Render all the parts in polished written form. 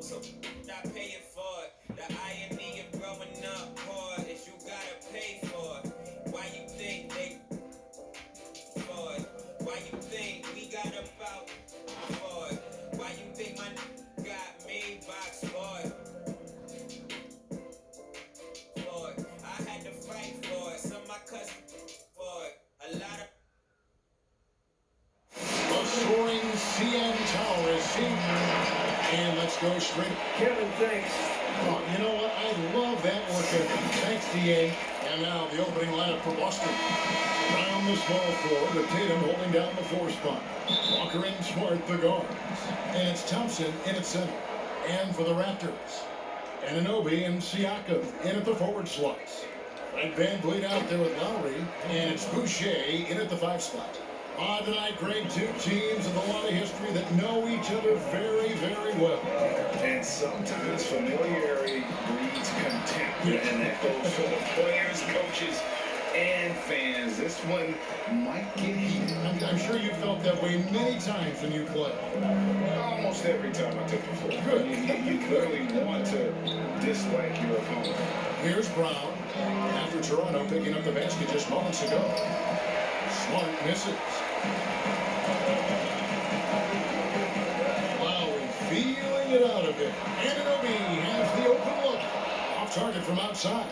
So I pay it for it. The irony of growing up poor is you gotta pay for it. Why you think they for it? Why you think we got about for it? Why you think my got me box for it? For it. I had to fight for it. Some of my cousins for it. A lot of The soaring CN Tower is seen. And let's go straight. Kevin, thanks. Oh, you know what? I love that work ethic. Thanks, DA. And now the opening lineup for Boston. Around the small floor with Tatum holding down the 4 spot. Walker and Smart, the guards. And it's Thompson in at center. And for the Raptors, Anunoby and Siakam in at the forward slots. Fred VanVleet out there with Lowry. And it's Boucher in at the 5 spot. On tonight, Greg, 2 teams with a lot of history that know each other very, very well. And sometimes familiarity breeds contempt. And that goes for the players, coaches, and fans. This one might get heated. I'm sure you felt that way many times when you play. Almost every time I took the floor. Good. You clearly want to dislike your opponent. Here's Brown after Toronto picking up the basket just moments ago. Smart misses. Lowry feeling it out a bit. Anunoby has the open look. Off target from outside.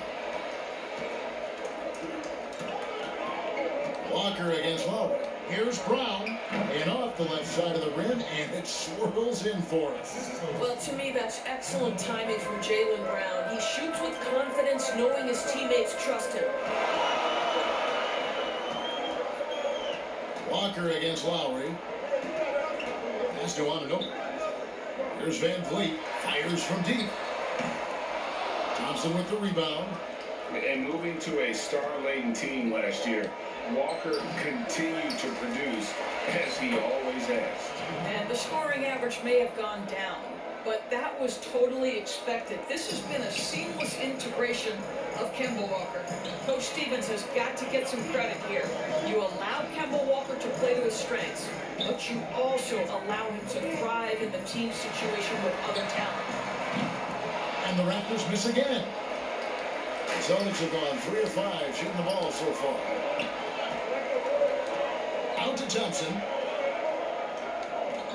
Walker against Lowry. Here's Brown. And off the left side of the rim, and it swirls in for us. Well, to me, that's excellent timing from Jaylen Brown. He shoots with confidence, knowing his teammates trust him. Walker against Lowry. Pass to Anunoby. Here's VanVleet. Fires from deep. Thompson with the rebound. And moving to a star-laden team last year, Walker continued to produce as he always has. And the scoring average may have gone down, but that was totally expected. This has been a seamless integration of Kemba Walker. Coach Stevens has got to get some credit here. You allowed Kemba Walker to play to his strengths, but you also allow him to thrive in the team situation with other talent. And the Raptors miss again. The Celtics have gone 3 of 5 shooting the ball so far. Out to Thompson.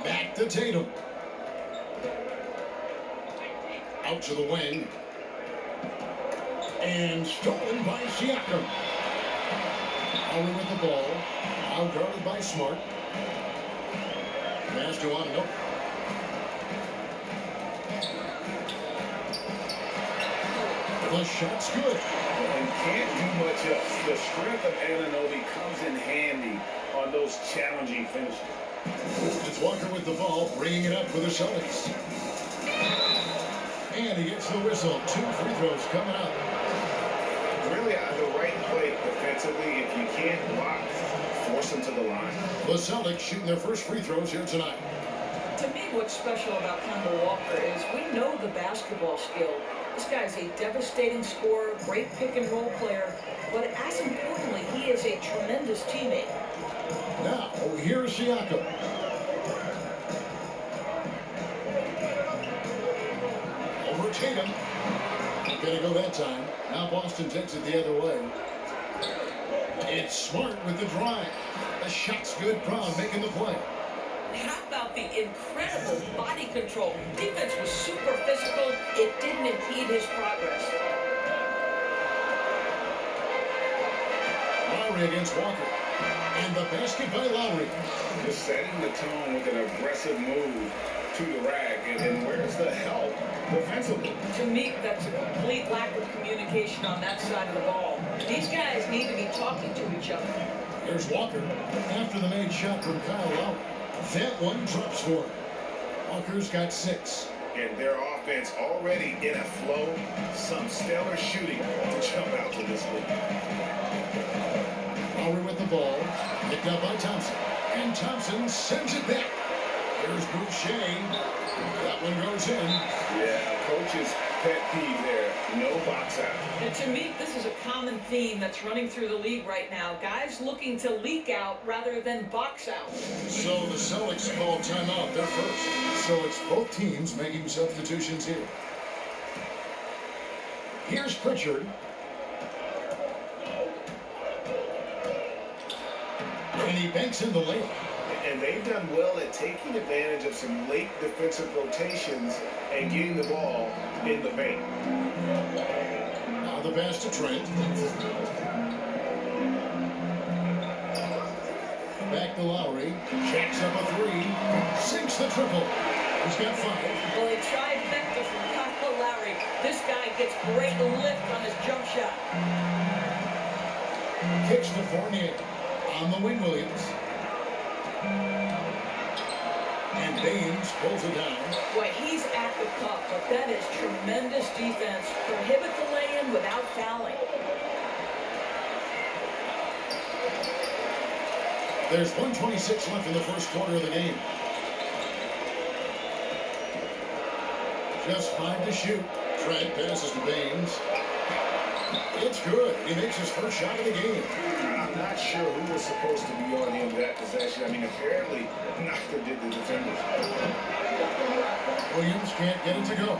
Back to Tatum. Out to the wing. And stolen by Siakam. Lowry with the ball. Out guarded by Smart. Pass to Anunoby. The shot's good. And can't do much else. The strength of Anunoby comes in handy on those challenging finishes. It's Walker with the ball, bringing it up for the Celtics. And he gets the whistle. 2 free throws coming up. Really, the right play defensively. If you can't block, force them to the line. The Celtics shooting their first free throws here tonight. To me, what's special about Kemba Walker is we know the basketball skill. This guy's a devastating scorer, great pick-and-roll player, but as importantly, he is a tremendous teammate. Now, here's Siakam. Over Tatum. Not going to go that time. Now Boston takes it the other way. It's Smart with the drive. The shot's good. Brown making the play. How about the incredible body control? Defense was super physical. It didn't impede his progress. Lowry against Walker. And the basket by Lowry. Just setting the tone with an aggressive move to the rack. And where's the help defensively? To me, that's a complete lack of communication on that side of the ball. These guys need to be talking to each other. Here's Walker. After the made shot from Kyle Lowry. That one drops for him. Walker's got 6. And their offense already in a flow. Some stellar shooting to jump out to this league. Lowry with the ball. Picked up by Thompson. And Thompson sends it back. Here's Boucher. That one goes in. Yeah, coaches pet peeve there. No box out. And to me, this is a common theme that's running through the league right now. Guys looking to leak out rather than box out. So the Celtics call timeout. They're first. So it's both teams making substitutions here. Here's Pritchard. And he banks in the layup. And they've done well at taking advantage of some late defensive rotations and getting the ball in the paint. Now the pass to Trent. Back to Lowry. Checks up a three. Sinks the triple. He's got 5. Well, they tried Vector from Kyle Lowry. This guy gets great lift on his jump shot. Kicks to Fournier. On the wing, Williams. And Baines pulls it down. Boy, he's at the cup, but that is tremendous defense. Prohibit the lay-in without fouling. There's 1:26 left in the first quarter of the game. Just 5 to shoot. Trent passes to Baines. It's good. He makes his first shot of the game. I'm not sure who was supposed to be on him that possession. I mean, apparently, neither did the defenders. Williams can't get it to go.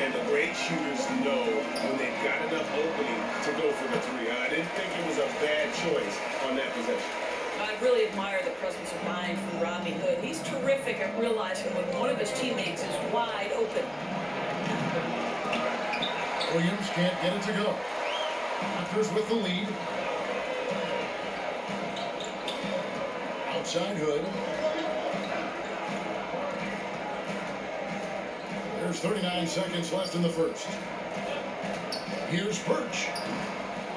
And the great shooters know when they've got enough opening to go for the three. I didn't think it was a bad choice on that possession. I really admire the presence of mind from Rodney Hood. He's terrific at realizing when one of his teammates is wide open. Williams can't get it to go. Raptors with the lead. Outside Hood. There's 39 seconds left in the first. Here's Birch.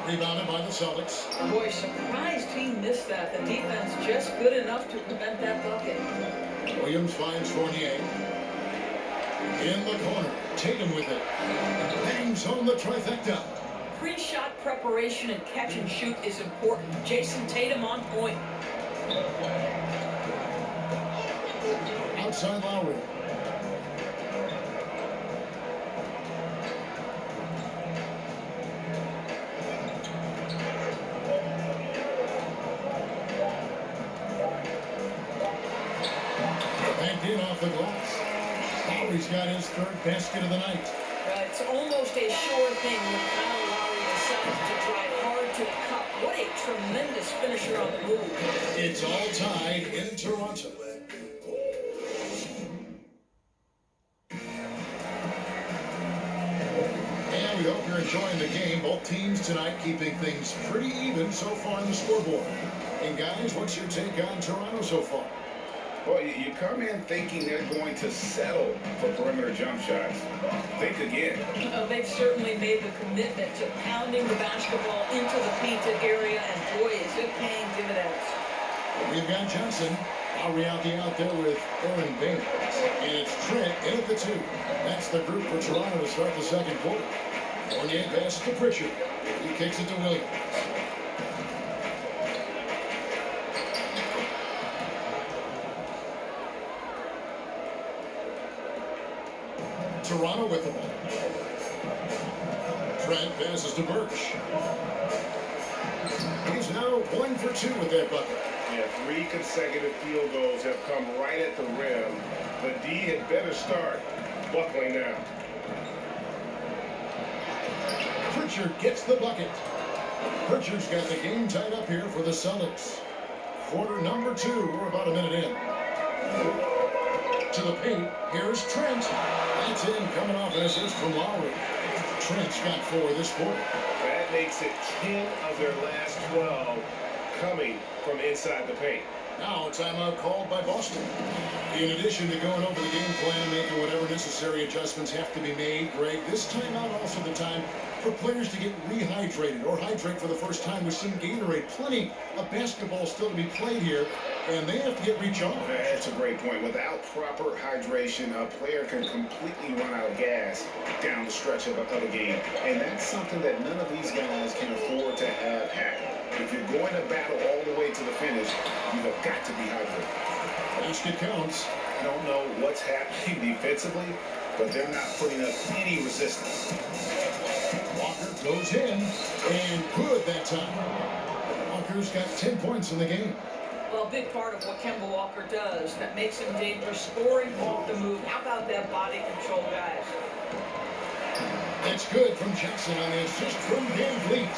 Rebounded by the Celtics. Boy, surprised he missed that. The defense just good enough to prevent that bucket. Williams finds Fournier. In the corner. Tatum with it. Bangs home the trifecta. Pre-shot preparation and catch and shoot is important. Jason Tatum on point. Outside Lowry. Banked in off the glass. Lowry's got his 3rd basket of the night. It's almost a sure thing when Kyle Lowry decides to drive hard to the cup. What a tremendous finisher on the move. It's all tied in Toronto. And we hope you're enjoying the game. Both teams tonight keeping things pretty even so far on the scoreboard. And guys, what's your take on Toronto so far? Well, you come in thinking they're going to settle for perimeter jump shots. Think again. They've certainly made the commitment to pounding the basketball into the painted area, and boy, is it paying dividends. We've got Johnson. Lowry out there with Aaron Baines. And it's Trent in at the 2. That's the group for Toronto to start the second quarter. Fournier passes to Pritchard. He kicks it to Williams. Toronto with the ball. Trent passes to Birch. He's now 1 for 2 with that bucket. Yeah, 3 consecutive field goals have come right at the rim. The D had better start buckling down. Pritchard gets the bucket. Pritchard's got the game tied up here for the Celtics. Quarter number 2. We're about a minute in. To the paint. Here's Trent. That's in, coming off an assist from Lowry. Trent's got 4 this quarter. That makes it 10 of their last 12 coming from inside the paint. Now a timeout called by Boston. In addition to going over the game plan and making whatever necessary adjustments have to be made, Greg, this timeout also the time for players to get rehydrated or hydrate for the first time with some Gatorade. Plenty of basketball still to be played here, and they have to get recharged. That's a great point. Without proper hydration, a player can completely run out of gas down the stretch of a game. And that's something that none of these guys can afford to have happen. If you're going to battle all the way to the finish, you have got to be hydrated. Basket counts. I don't know what's happening defensively, but they're not putting up any resistance. Walker goes in, and good that time. Walker's got 10 points in the game. Well, a big part of what Kemba Walker does that makes him dangerous, scoring off the move. How about that body control, guys? That's good from Johnson on the assist from Van Vliet.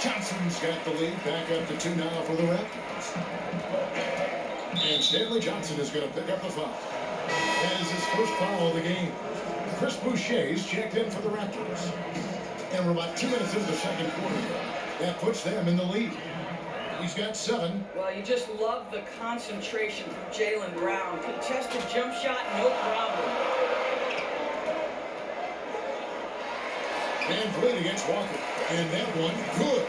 Johnson's got the lead back up to 2 now for the Raptors. And Stanley Johnson is going to pick up the foul. That is his first foul of the game. Chris Boucher's checked in for the Raptors. And we're about 2 minutes into the second quarter. That puts them in the lead. He's got 7. Well, you just love the concentration from Jaylen Brown. Contested jump shot, no problem. Van Vliet against Walker. And that one, good.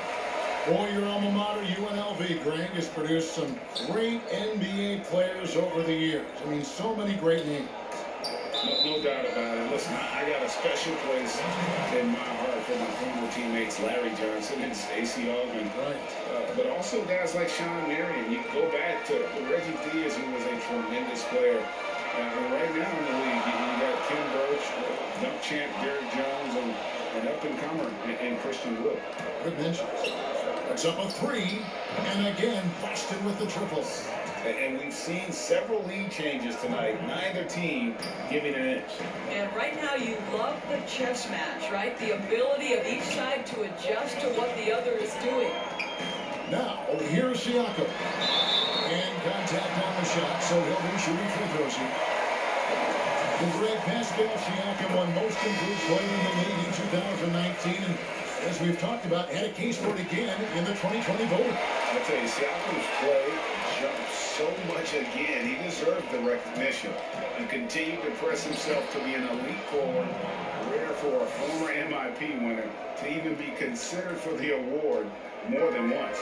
Boy, your alma mater, UNLV, Greg, has produced some great NBA players over the years. I mean, so many great names. No doubt about it. Listen, I got a special place in my heart for my former teammates Larry Johnson and Stacey Augmon. Right. But also guys like Sean Marion. You go back to Reggie Diaz, who was a tremendous player. And right now in the league, you got Kim Birch, dunk champ Derrick Jones, and an up-and-comer in Christian Wood. Good mention. That's up a 3. And again, Boston with the triple. And we've seen several lead changes tonight. Neither team giving an inch. And right now you love the chess match, right? The ability of each side to adjust to what the other is doing. Now, here's Siakam. And contact on the shot, so he'll be shooting free throws here. The Greg Pascal Siakam won most improved player in the league in 2019. And as we've talked about, had a case for it again in the 2020 voting. I'll tell you, Siakam's play jumped so much again. He deserved the recognition. He continued to press himself to be an elite forward. Rare for a former MIP winner to even be considered for the award more than once.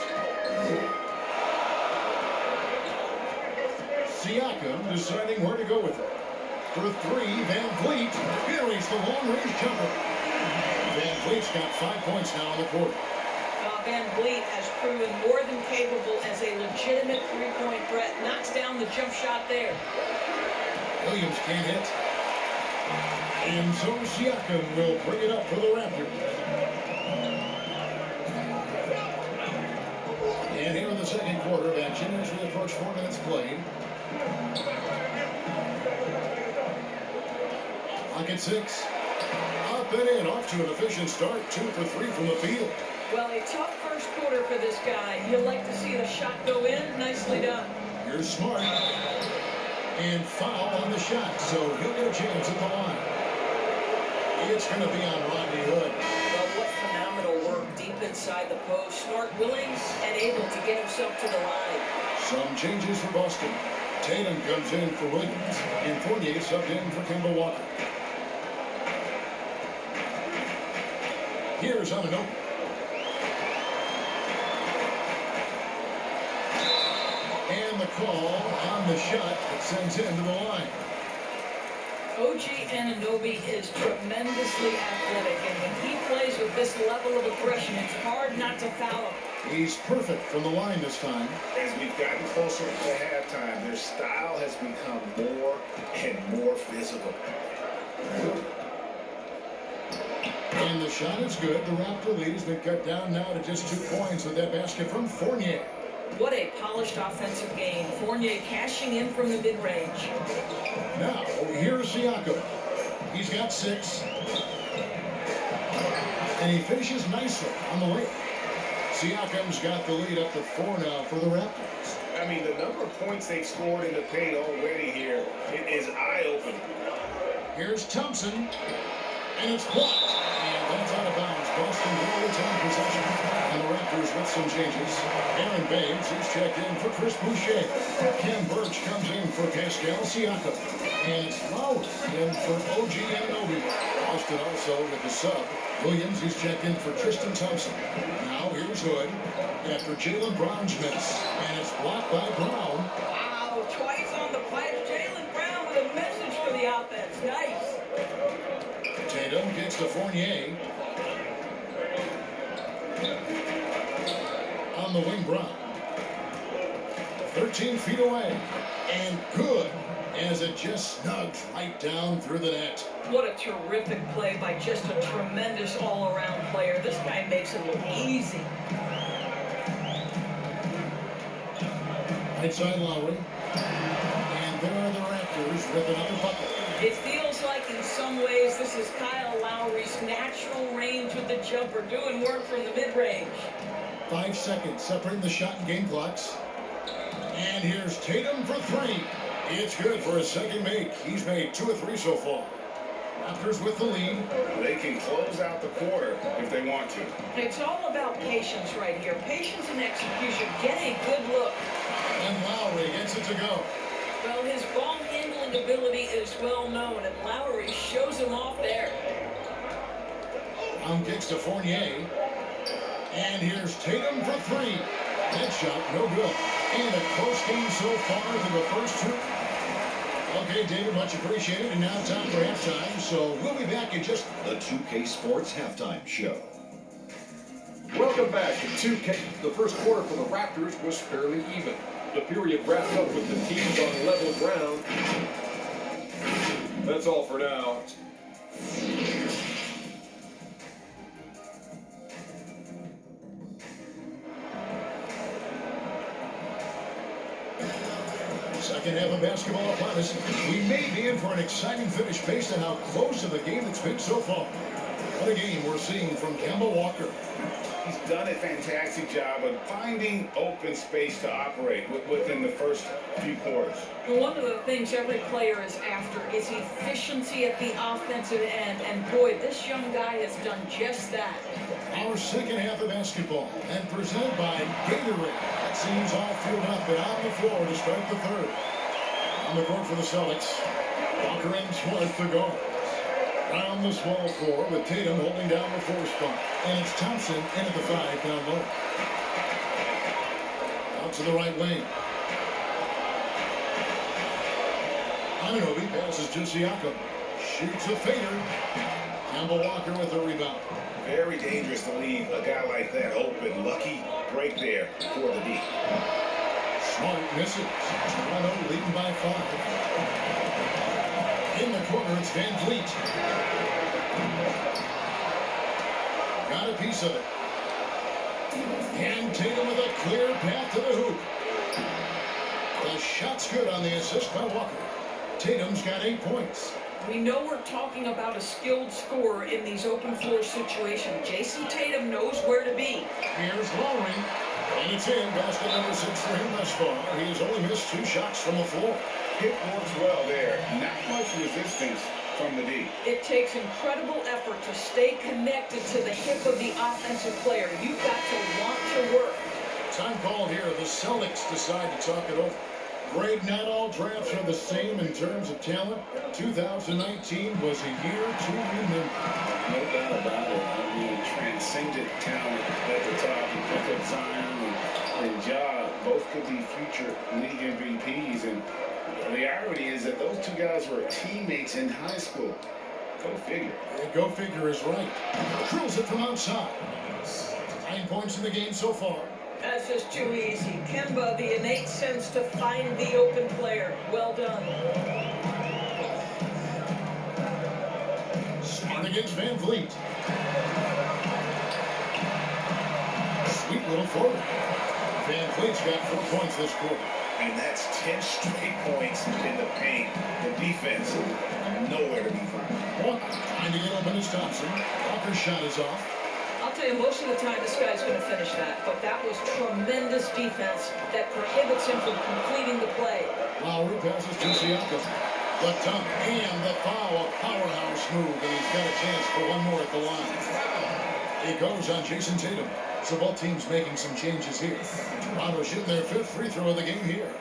Siakam deciding where to go with it. For 3, Van Vliet buries the long-range jumper. Van Vliet's got 5 points now in the quarter. Van Vliet has proven more than capable as a legitimate three-point threat. Knocks down the jump shot there. Williams can't hit. And so Siakam will bring it up for the Raptors. And here in the second quarter of action as we approach 4 minutes played. Clock at 6. Up and in, off to an efficient start. 2 for 3 from the field. Well, a tough first quarter for this guy. You'll like to see the shot go in. Nicely done. Here's Smart. And foul on the shot, so he'll get a chance at the line. It's going to be on Rodney Hood. Well, what phenomenal work deep inside the post. Smart, willing, and able to get himself to the line. Some changes for Boston. Tatum comes in for Williams, and Fournier subbed in for Kemba Walker. Here's Anunoby. And the call on the shot that sends him to the line. OG Anunoby is tremendously athletic, and when he plays with this level of aggression, it's hard not to foul him. He's perfect from the line this time. As we've gotten closer to halftime, their style has become more and more physical. And the shot is good. The Raptor lead has been cut down now to just 2 points with that basket from Fournier. What a polished offensive game. Fournier cashing in from the mid-range. Now, here's Siakam. He's got 6. And he finishes nicely on the way. Siakam's got the lead up to 4 now for the Raptors. I mean, the number of points they've scored in the paint already here is eye-opening. Here's Thompson. And it's blocked. And that's out of bounds. Boston will retain possession. And the Raptors with some changes. Aaron Baines is checked in for Chris Boucher. Ken Birch comes in for Pascal Siakam. And it's Lowry in for OG Anunoby. Boston also with the sub. Williams is checked in for Tristan Thompson. Now here's Hood after Jaylen Brown's miss. And it's blocked by Brown. Wow, twice on the pipe. Jaylen Brown with a message for the offense. Nice. Tatum gets to Fournier. On the wing, Brown. 13 feet away. And good, as it just snugs right down through the net. What a terrific play by just a tremendous all-around player. This guy makes it look easy. Right side Lowry. And there are the Raptors with another bucket. It feels like in some ways this is Kyle Lowry's natural range with the jumper, doing work from the mid-range. 5 seconds separating the shot and game clocks. And here's Tatum for three. It's good for his second make. He's made 2 of 3 so far. Raptors with the lead. They can close out the quarter if they want to. It's all about patience right here. Patience and execution. Get a good look. And Lowry gets it to go. Well, his ball handling ability is well known, and Lowry shows him off there. Round kicks to Fournier. And here's Tatum for three. That shot, no good. And a close game so far through the first two. Okay, David, much appreciated. And now time for halftime. So we'll be back in just The 2K Sports Halftime Show. Welcome back to 2K. The first quarter for the Raptors was fairly even. The period wrapped up with the teams on level ground. That's all for now. second half of basketball upon us. We may be in for an exciting finish based on how close of a game it's been so far. What a game we're seeing from Kemba Walker. He's done a fantastic job of finding open space to operate within the first few quarters. One of the things every player is after is efficiency at the offensive end, and boy, this young guy has done just that. Our second half of basketball, and presented by Gatorade. That seems all filled up and on the floor to start the third. On the court for the Celtics, Walker and Smart the guard. Round the small floor with Tatum holding down the 4 spot. And it's Thompson in at the 5 down low. Out to the right lane. Anunoby passes to Siakam. Shoots a fader. Kemba Walker with the rebound. Very dangerous to leave a guy like that open. Lucky break there for the D. Smart misses. Toronto leading by 5. In the corner, it's Van Vliet. Got a piece of it. And Tatum with a clear path to the hoop. The shot's good on the assist by Walker. Tatum's got 8 points. We know we're talking about a skilled scorer in these open floor situations. Jason Tatum knows where to be. Here's Lowry. And it's in. Basket number 6 for him thus far. He has only missed 2 shots from the floor. Hit works well there. Not much resistance from the D. It takes incredible effort to stay connected to the hip of the offensive player. You've got to want to work. Time called here. The Celtics decide to talk it over. Greg, not all drafts are the same in terms of talent. 2019 was a year to remember. No doubt about it. I mean, transcendent talent at the top. You pick up Zion and Ja. Both could be future league MVPs. And the irony is that those two guys were teammates in high school. Go figure. And go figure is right. Drills it from outside. 9 points in the game so far. That's just too easy. Kemba, the innate sense to find the open player. Well done. Smart against Van Vliet. Sweet little forward. Van Vliet's got 4 points this quarter. And that's 10 straight points in the paint. The defense, nowhere to be found. Walker trying to get open as Thompson. Walker's shot is off. I'll tell you, most of the time this guy's going to finish that, but that was tremendous defense that prohibits him from completing the play. Lowry passes to Siakam. The dunk and the foul, a powerhouse move, and he's got a chance for one more at the line. It goes on Jason Tatum. So both teams making some changes here. Toronto shooting their 5th free throw of the game here.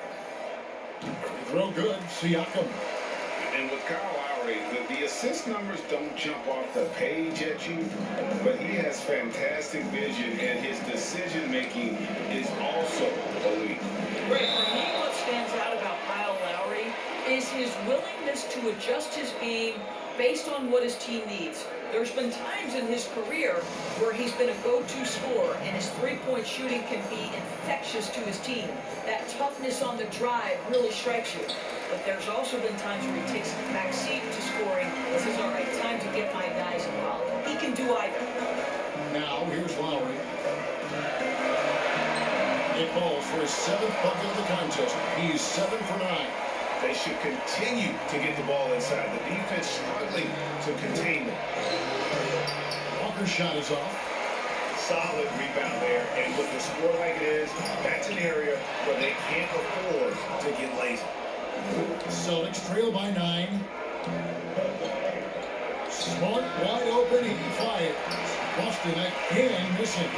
They throw good, Siakam. And with Kyle Lowry, the assist numbers don't jump off the page at you, but he has fantastic vision, and his decision-making is also elite. Right, for me, what stands out about Kyle Lowry is his willingness to adjust his game based on what his team needs. There's been times in his career where he's been a go-to scorer, and his three-point shooting can be infectious to his team. That toughness on the drive really strikes you. But there's also been times where he takes the back seat to scoring and says, all right, time to get my guys involved. He can do either. Now, here's Lowry. It falls for his 7th bucket of the contest. He's 7 for 9. They should continue to get the ball inside. The defense struggling to contain them. Walker's shot is off. Solid rebound there. And with the score like it is, that's an area where they can't afford to get lazy. Celtics trail by 9. Smart, wide open, he fires. Boston again missing.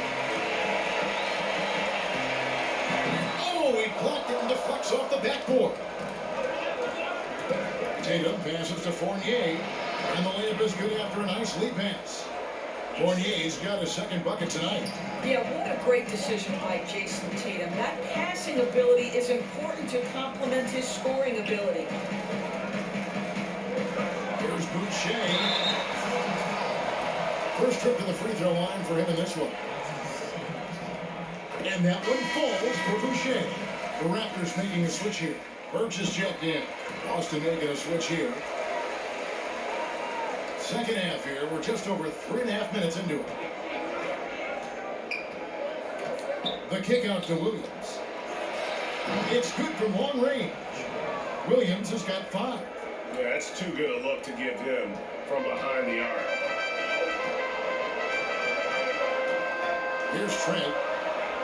Oh, he blocked it and deflects off the backboard. Tatum passes to Fournier, and the layup is good after a nice lead pass. Fournier's got his 2nd bucket tonight. Yeah, what a great decision by Jason Tatum. That passing ability is important to complement his scoring ability. Here's Boucher. First trip to the free throw line for him in this one. And that one falls for Boucher. The Raptors making a switch here. Burks is checked in. Boston making a switch here. Second half here. We're just over 3.5 minutes into it. The kick out to Williams. It's good from long range. Williams has got 5. Yeah, that's too good a look to give him from behind the arc. Here's Trent.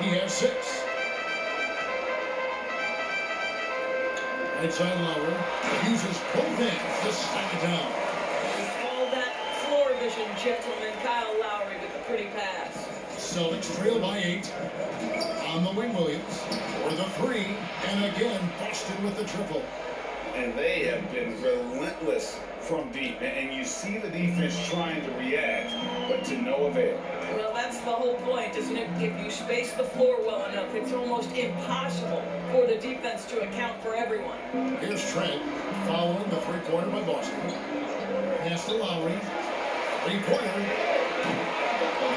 He has 6. Right side Lowry uses both hands to slam it down. All that floor vision, gentlemen. Kyle Lowry with the pretty pass. Celtics trail by 8. On the wing, Williams for the 3, and again Boston with the triple. And they have been relentless from deep. And you see the defense trying to react, but to no avail. Well, that's the whole point, isn't it? If you space the floor well enough, it's almost impossible for the defense to account for everyone. Here's Trent following the three-pointer by Boston. Pass to Lowry. Three-pointer.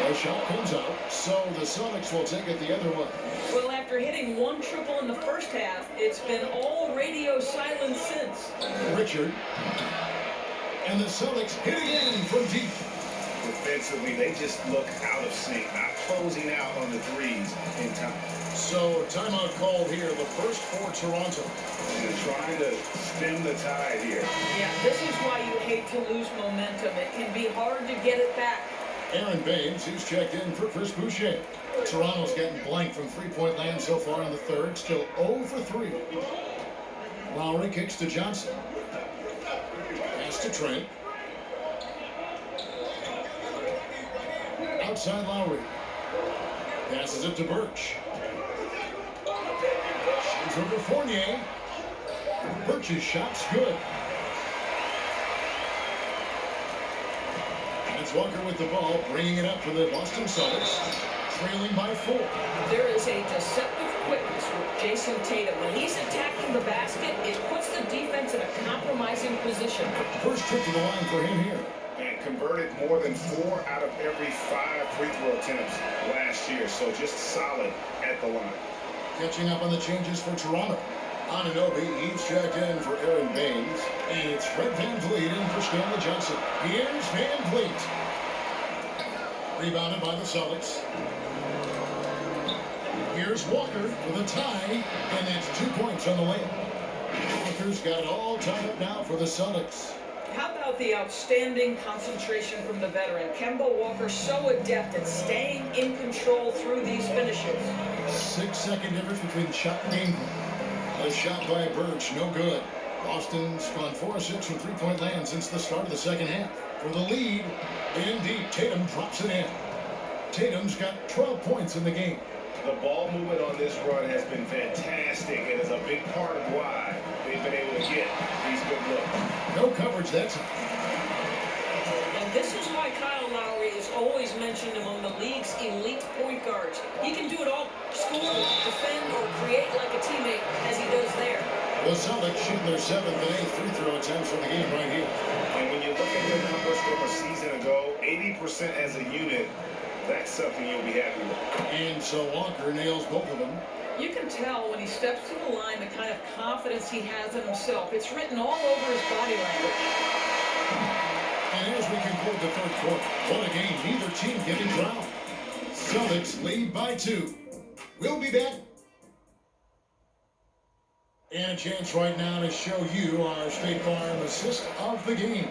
The shot comes out, so the Celtics will take it the other way. Well, after hitting one triple in the first half, it's been all radio silence since. Richard. And the Celtics hit again from deep. Defensively, they just look out of sync, not closing out on the threes in time. So, timeout called here, the first for Toronto. And trying to stem the tide here. Yeah, this is why you hate to lose momentum. It can be hard to get it back. Aaron Baines, he's checked in for Chris Boucher. Toronto's getting blank from three-point land so far in the third, still 0 for 3. Lowry kicks to Johnson. Pass to Trent. Outside Lowry. Passes it to Birch. Shoots over Fournier. Birch's shot's good. It's Walker with the ball, bringing it up for the Boston Celtics, trailing by 4. There is a deceptive quickness with Jason Tatum. When he's attacking the basket, it puts the defense in a compromising position. First trip to the line for him here. And converted more than 4 out of every 5 free throw attempts last year. So just solid at the line. Catching up on the changes for Toronto. Anunoby, he's checked in for Aaron Baines. And it's Fred VanVleet in for Stanley Johnson. Here's VanVleet. Rebounded by the Celtics. Here's Walker with a tie. And that's 2 points on the layup. Walker's got it all tied up now for the Celtics. How about the outstanding concentration from the veteran? Kemba Walker so adept at staying in control through these finishes. 6-second difference between shot and game. A shot by Birch, no good. Boston's gone 4 of 6 from three-point land since the start of the second half. For the lead, indeed, Tatum drops it in. Tatum's got 12 points in the game. The ball movement on this run has been fantastic and is a big part of why they've been able to get these good looks. No coverage, that's it. And this is why Kyle Lowry is always mentioned among the league's elite point guards. He can do it all, score, defend, or create like a teammate as he does there. The Celtics shoot their 7th and 8th free throw attempts for the game right here. And when you look at their from a season ago, 80% as a unit. That's something you'll be happy with. And so Walker nails both of them. You can tell when he steps to the line the kind of confidence he has in himself. It's written all over his body language. And as we conclude the third quarter, what a game, neither team getting drowned. Celtics lead by 2. We'll be back. And a chance right now to show you our State Farm assist of the game.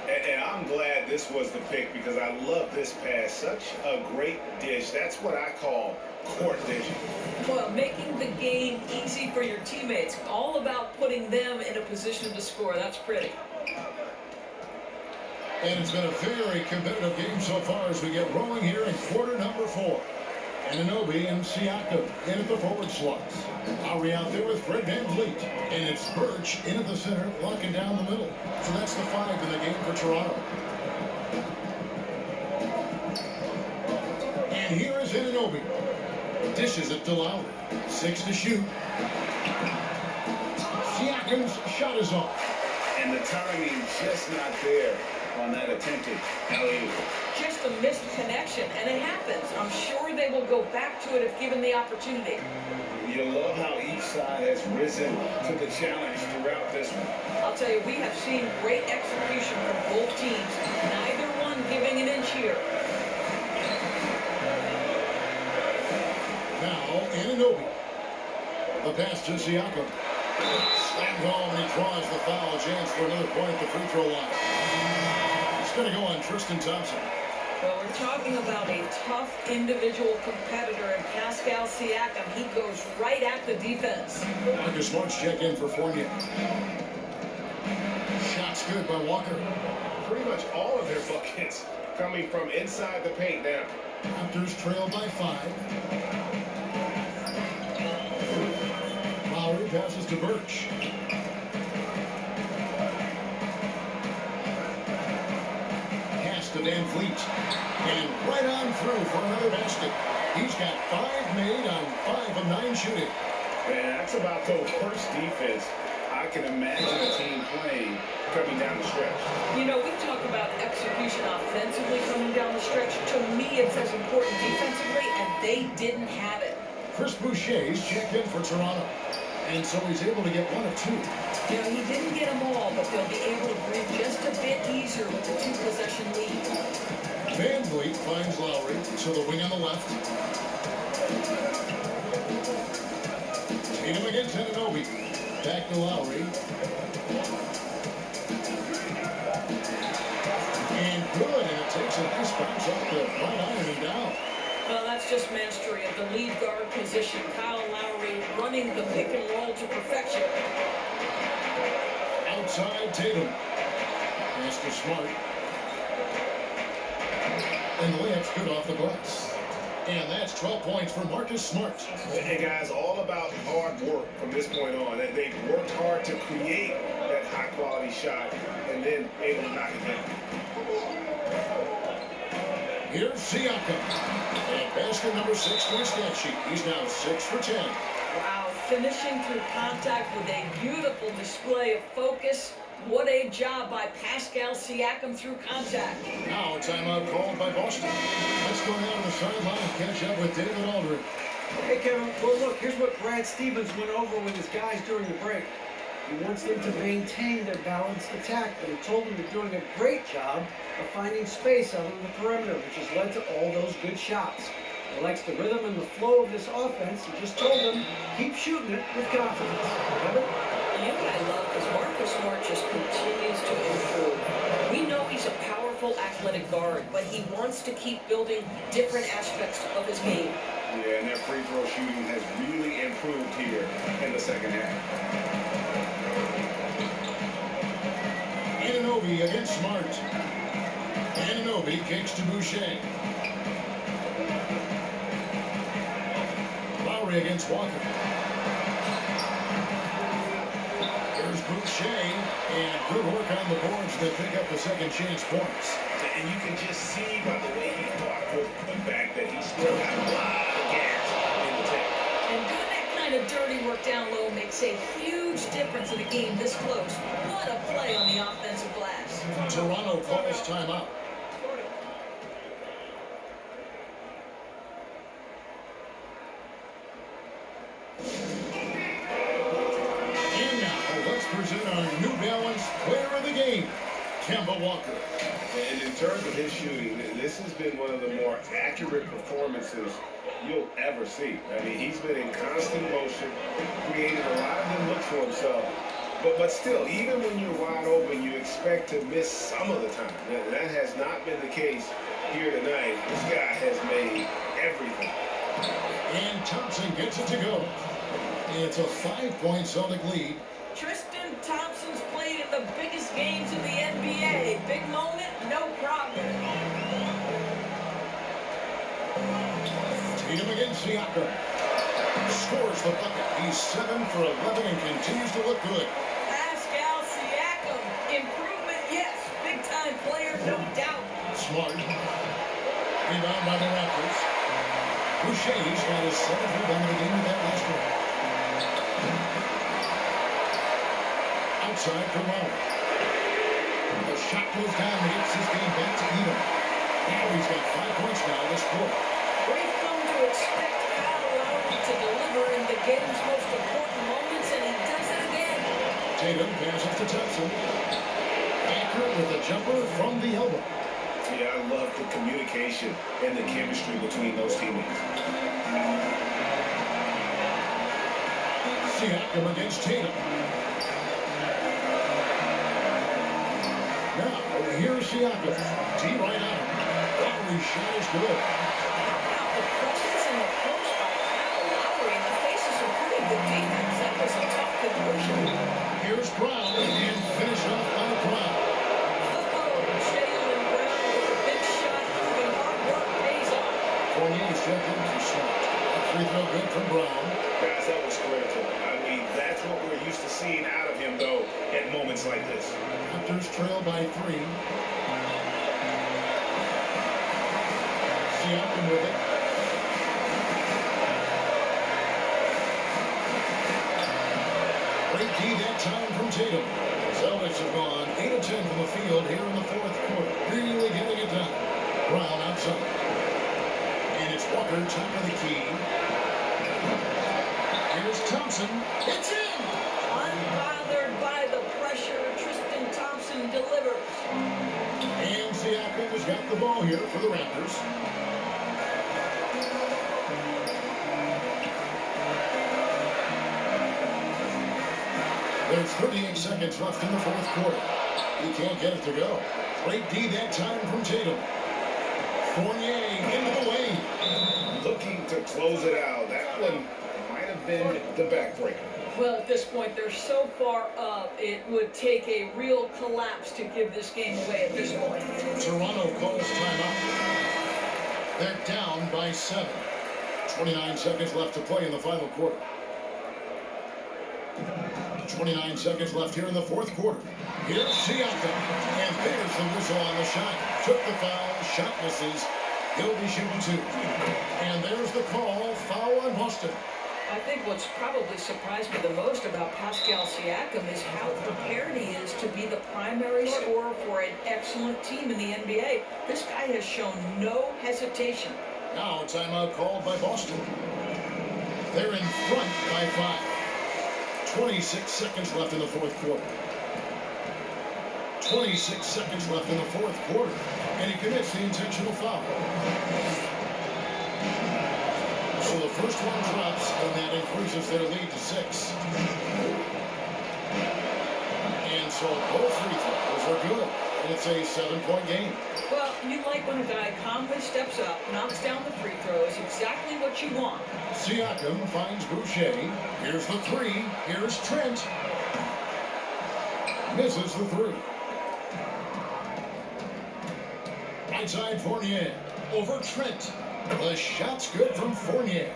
And I'm glad this was the pick because I love this pass. Such a great dish. That's what I call court vision. Well, making the game easy for your teammates. All about putting them in a position to score. That's pretty. And it's been a very competitive game so far as we get rolling here in quarter number 4. Anunoby and Siakam in at the forward slots. Lowry out there with Fred VanVleet. And it's Birch in at the center, locking down the middle. So that's the 5 in the game for Toronto. And here is Anunoby. Dishes it to Lowry. 6 to shoot. Siakam's shot is off. And the timing just not there on that attempted alley-oop. Just a missed connection, and it happens. I'm sure they will go back to it if given the opportunity. You love how each side has risen to the challenge throughout this one. I'll tell you, we have seen great execution from both teams. Neither one giving an inch here. Now, Anunoby. The pass to Siakam. Slammed home, and he draws the foul. Chance for another point at the free throw line. It's going to go on Tristan Thompson. Well, we're talking about a tough individual competitor in Pascal Siakam. He goes right at the defense. Marcus Smart's check in for Fournier. Shots good by Walker. Pretty much all of their buckets coming from inside the paint now. Raptors trail by 5. Lowry passes to Birch. Pass to VanVleet. And right on through for another basket. He's got 5 made on 5 of 9 shooting. Man, that's about the worst defense I can imagine a team playing coming down the stretch. You know, we talk about execution offensively coming down the stretch. To me, it's as important defensively, and they didn't have it. Chris Boucher's checked in for Toronto. And so he's able to get 1 of 2. You know, he didn't get them all, but they'll be able to breathe just a bit easier with the 2-possession lead. VanVleet finds Lowry to the wing on the left. Tatum against Anunoby. Back to Lowry. And good, and it takes a nice bounce off the front iron and down. Well, that's just mastery of the lead guard position. Kyle Lowry running the pick and roll to perfection. Outside Tatum. Pass to Smart. And the layup's good off the glass. And that's 12 points for Marcus Smart. And guys, all about hard work from this point on. They've worked hard to create that high-quality shot and then able to knock it down. Here's Siakam. And basket number 6 to his stat sheet. He's now 6 for 10. Wow, finishing through contact with a beautiful display of focus. What a job by Pascal Siakam through contact. Now a timeout called by Boston. Let's go down to the sideline and catch up with David Aldridge. Hey, Kevin. Well, look, here's what Brad Stevens went over with his guys during the break. He wants them to maintain their balanced attack, but he told them they're doing a great job of finding space out on the perimeter, which has led to all those good shots. He likes the rhythm and the flow of this offense. He just told them, keep shooting it with confidence. Kevin? You know what I love is Marcus Smart just continues to improve. We know he's a powerful athletic guard, but he wants to keep building different aspects of his game. Yeah, and their free throw shooting has really improved here in the second half. Anunoby against Smart. Anunoby kicks to Boucher. Lowry against Walker. Here's Boucher, and good work on the boards to pick up the second chance points. And you can just see by the way he fought for the fact that he still got a lot of gas in the tank. And doing that kind of dirty work down low makes a huge difference in a game this close. What a play on the offensive glass. Toronto calls timeout. And now, let's present our New Balance Player of the Game, Kemba Walker. And in terms of his shooting, this has been one of the more accurate performances you'll ever see. I mean, he's been in constant motion, creating a lot of good looks for himself. But still, even when you're wide open, you expect to miss some of the time. That has not been the case here tonight. This guy has made everything. And Thompson gets it to go. It's a 5-point Celtic lead. Tristan Thompson's played in the biggest games in the NBA. Big moment, no problem. Tatum against Siakam. Scores the bucket. He's 7 for 11 and continues to look good. Pascal Siakam, improvement, yes. Big time player, no doubt. Smart. Rebound by the Raptors. Boucher's got his 7th rebound of the game with that last one. Outside for Brown. The shot goes down and gets his game back to even. Now he's got 5 points now this quarter. We've come to expect Kyle Lowry to deliver in the game's most important moments, and he does it again. Tatum passes to Thompson. Accurate with a jumper from the elbow. Yeah, I love the communication and the chemistry between those teammates. Siakam against Tatum. Now, here's Siakam. D right on him. Lowry's shot is good. Now, the presence in the post by Kyle Lowry in the face of some pretty good defense. That was a tough conversion. Here's Brown and finish off by Brown. Jaylen Brown with a big shot. Proving hard work pays off. Fournier stepped in for shot. Free throw good from Brown. Guys, that was critical. I mean, that's what we're used to seeing out of him, though, at moments like this. Raptors trail by 3. Siakam with it. Great D that time from Tatum. Celtics have gone 8 of 10 from the field here in the 4th quarter. Really getting it done. Brown outside. And it's Walker top of the key. Here's Thompson. It's in! Unbothered by the pressure, Tristan Thompson delivers. And Siakam has got the ball here for the Raptors. There's 38 seconds left in the 4th quarter. He can't get it to go. Great D that time from Tatum. Fournier into the lane. Looking to close it out. That one might have been the backbreaker. Well, at this point, they're so far up, it would take a real collapse to give this game away at this point. Toronto calls timeout. They're down by 7. 29 seconds left to play in the final quarter. 29 seconds left here in the 4th quarter. Here's Siakam. And there's the whistle on the shot. Took the foul. Shot misses. He'll be shooting 2. And there's the call. Foul on Boston. I think what's probably surprised me the most about Pascal Siakam is how prepared he is to be the primary scorer for an excellent team in the NBA. This guy has shown no hesitation. Now a timeout called by Boston. They're in front by 5. 26 seconds left in the 4th quarter. 26 seconds left in the 4th quarter. And he commits the intentional foul. So the first one drops, and that increases their lead to 6. And so both free throws are good. And it's a 7-point game. Well, you like when a guy calmly steps up, knocks down the free throws, exactly what you want. Siakam finds Boucher. Here's the 3. Here's Trent. Misses the 3. Right side Fournier. Over Trent. The shot's good from Fournier.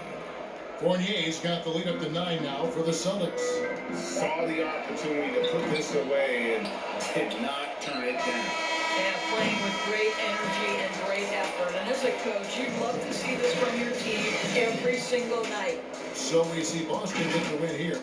Fournier's got the lead up to 9 now for the Celtics. Saw the opportunity to put this away and did not turn it down. Yeah, playing with great energy and great effort. And as a coach, you'd love to see this from your team every single night. So we see Boston get the win here.